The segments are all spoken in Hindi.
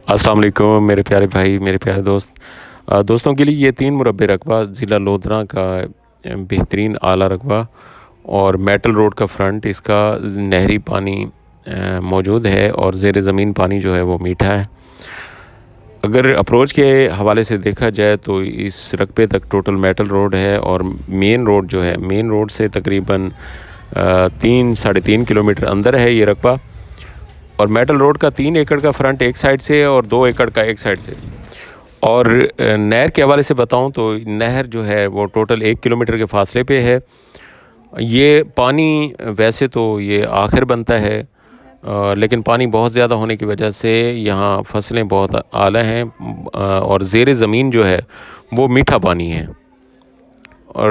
अस्सलाम वालेकुम मेरे प्यारे भाई, मेरे प्यारे दोस्त। दोस्तों के लिए ये 3 मुरब्बे रकबा ज़िला लोधरा का बेहतरीन आला रकबा और मेटल रोड का फ्रंट, इसका नहरी पानी मौजूद है और ज़ेर ज़मीन पानी जो है वो मीठा है। अगर अप्रोच के हवाले से देखा जाए तो इस रकबे तक टोटल मेटल रोड है और मेन रोड जो है, मेन रोड से तकरीबन 3 साढ़े 3 किलोमीटर अंदर है ये रकबा। और मेटल रोड का 3 एकड़ का फ्रंट एक साइड से है और 2 एकड़ का एक साइड से। और नहर के हवाले से बताऊं तो नहर जो है वो टोटल 1 किलोमीटर के फासले पे है। ये पानी वैसे तो ये आखिर बनता है, लेकिन पानी बहुत ज़्यादा होने की वजह से यहाँ फसलें बहुत आला हैं, और ज़ेर ज़मीन जो है वो मीठा पानी है। और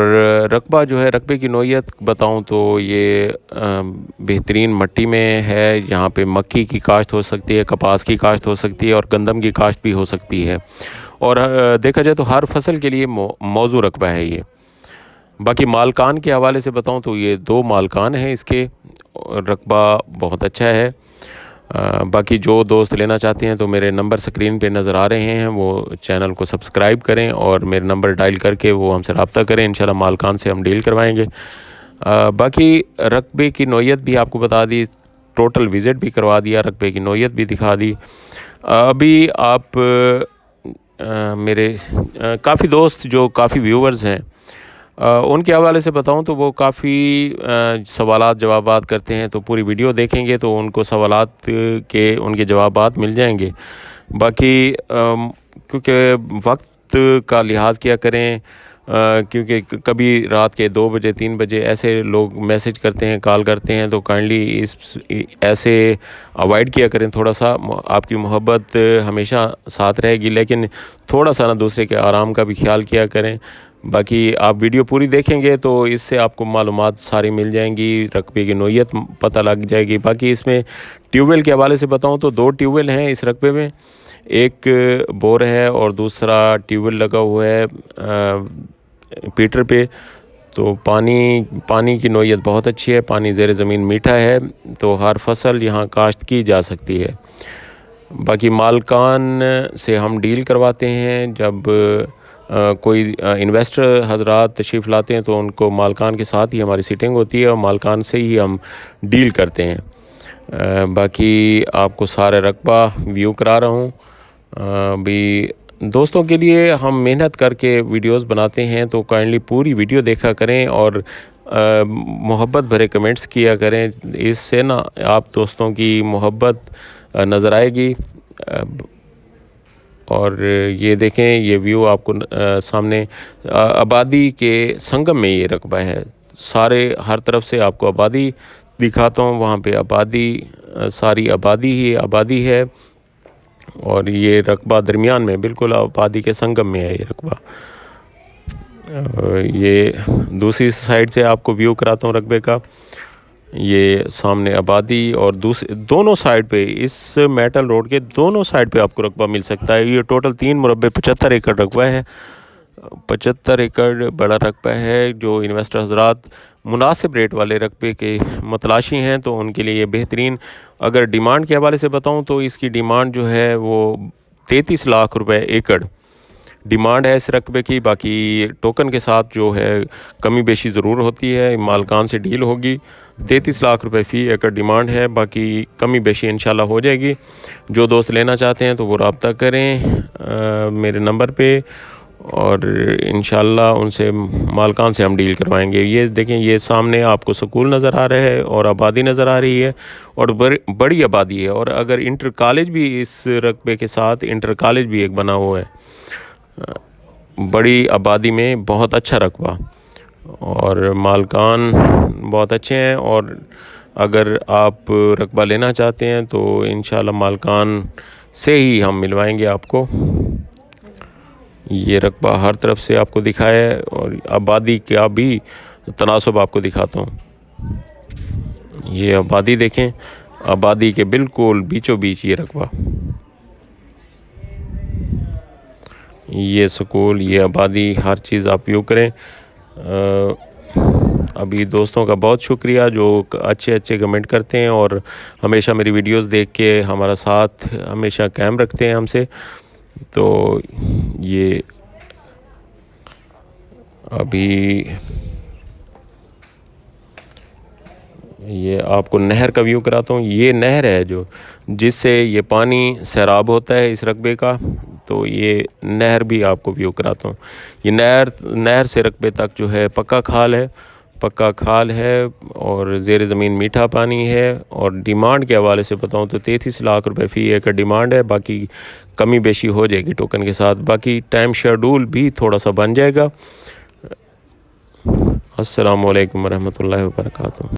रकबा जो है, रकबे की नौइयत बताऊं तो ये बेहतरीन मट्टी में है। यहाँ पे मक्की की काश्त हो सकती है, कपास की काश्त हो सकती है और गंदम की काश्त भी हो सकती है। और देखा जाए तो हर फसल के लिए मौजू रकबा है ये। बाकी मालकान के हवाले से बताऊं तो ये 2 मालकान हैं इसके, और रकबा बहुत अच्छा है। बाकी जो दोस्त लेना चाहते हैं तो मेरे नंबर स्क्रीन पे नज़र आ रहे हैं, वो चैनल को सब्सक्राइब करें और मेरे नंबर डायल करके वो हमसे रब्ता करें। इंशाल्लाह मालकान से हम डील करवाएंगे। बाकी रकबे की नौइयत भी आपको बता दी, टोटल विज़िट भी करवा दिया, रकबे की नौइयत भी दिखा दी। अभी आप मेरे काफ़ी दोस्त जो काफ़ी व्यूवर्स हैं, उनके हवाले से बताऊं तो वो काफ़ी सवालात जवाबात करते हैं, तो पूरी वीडियो देखेंगे तो उनको सवालात के उनके जवाबात मिल जाएंगे। बाकी क्योंकि वक्त का लिहाज किया करें, क्योंकि कभी रात के 2 बजे 3 बजे ऐसे लोग मैसेज करते हैं, कॉल करते हैं, तो काइंडली इस ऐसे अवॉइड किया करें। थोड़ा सा आपकी मोहब्बत हमेशा साथ रहेगी, लेकिन थोड़ा सा ना दूसरे के आराम का भी ख्याल किया करें। बाकी आप वीडियो पूरी देखेंगे तो इससे आपको मालूमात सारी मिल जाएंगी, रकबे की नौइयत पता लग जाएगी। बाकी इसमें ट्यूबवेल के हवाले से बताऊं तो 2 ट्यूबवेल हैं इस रकबे में। एक बोर है और दूसरा ट्यूबवेल लगा हुआ है पीटर पे। तो पानी की नौइयत बहुत अच्छी है, पानी ज़ेर ज़मीन मीठा है, तो हर फसल यहाँ काश्त की जा सकती है। बाकी मालकान से हम डील करवाते हैं। जब कोई इन्वेस्टर हजरात तशरीफ़ लाते हैं तो उनको मालकान के साथ ही हमारी सीटिंग होती है और मालकान से ही हम डील करते हैं। बाकी आपको सारा रकबा व्यू करा रहा हूँ। भी दोस्तों के लिए हम मेहनत करके वीडियोस बनाते हैं, तो काइंडली पूरी वीडियो देखा करें और मोहब्बत भरे कमेंट्स किया करें। इससे ना आप दोस्तों की मोहब्बत नज़र आएगी। और ये देखें, ये व्यू आपको सामने आबादी के संगम में ये रकबा है। सारे हर तरफ से आपको आबादी दिखाता हूँ, वहाँ पे आबादी, सारी आबादी ही आबादी है। और ये रकबा दरमियान में बिल्कुल आबादी के संगम में है ये रकबा। ये दूसरी साइड से आपको व्यू कराता हूँ रकबे का। ये सामने आबादी और दूसरे दोनों साइड पे, इस मेटल रोड के दोनों साइड पे आपको रकबा मिल सकता है। ये टोटल 3 मुरब्बे 75 एकड़ रकबा है। 75 एकड़ बड़ा रकबा है। जो इन्वेस्टर हजरात मुनासिब रेट वाले रकबे के मतलाशी हैं तो उनके लिए ये बेहतरीन। अगर डिमांड के हवाले से बताऊं तो इसकी डिमांड जो है वो 33 लाख रुपए एकड़ डिमांड है इस रकबे की। बाकी टोकन के साथ जो है कमी बेशी ज़रूर होती है, मालकान से डील होगी। 33 लाख रुपए फ़ी एकड़ डिमांड है, बाकी कमी बेशी इंशाल्लाह हो जाएगी। जो दोस्त लेना चाहते हैं तो वो रब्ता करें मेरे नंबर पे, और इंशाल्लाह उनसे मालकान से हम डील करवाएंगे। ये देखें, ये सामने आपको स्कूल नज़र आ रहा है और आबादी नज़र आ रही है, और बड़ी आबादी है। और अगर इंटर कॉलेज भी इस रकबे के साथ इंटर कॉलेज भी एक बना हुआ है। बड़ी आबादी में बहुत अच्छा रकबा और मालकान बहुत अच्छे हैं। और अगर आप रकबा लेना चाहते हैं तो इंशाल्लाह मालकान से ही हम मिलवाएंगे आपको। ये रकबा हर तरफ से आपको दिखाया है और आबादी का भी तनासब आपको दिखाता हूँ। ये आबादी देखें, आबादी के बिल्कुल बीचों बीच ये रकबा, ये स्कूल, ये आबादी, हर चीज़ आप व्यू करें। अभी दोस्तों का बहुत शुक्रिया जो अच्छे अच्छे कमेंट करते हैं और हमेशा मेरी वीडियोस देख के हमारा साथ हमेशा कायम रखते हैं हमसे। तो ये अभी ये आपको नहर का व्यू कराता हूँ। ये नहर है जो जिससे ये पानी सैराब होता है इस रकबे का। तो ये नहर भी आपको व्यू कराता हूँ। ये नहर नहर से रकबे तक जो है पक्का खाल है और ज़ेर ज़मीन मीठा पानी है। और डिमांड के हवाले से बताऊँ तो 33 लाख रुपए फ़ी एकड़ डिमांड है। बाकी कमी बेशी हो जाएगी टोकन के साथ। बाकी टाइम शेड्यूल भी थोड़ा सा बन जाएगा। अस्सलाम वालेकुम रहमतुल्लाहि व बरकातहू।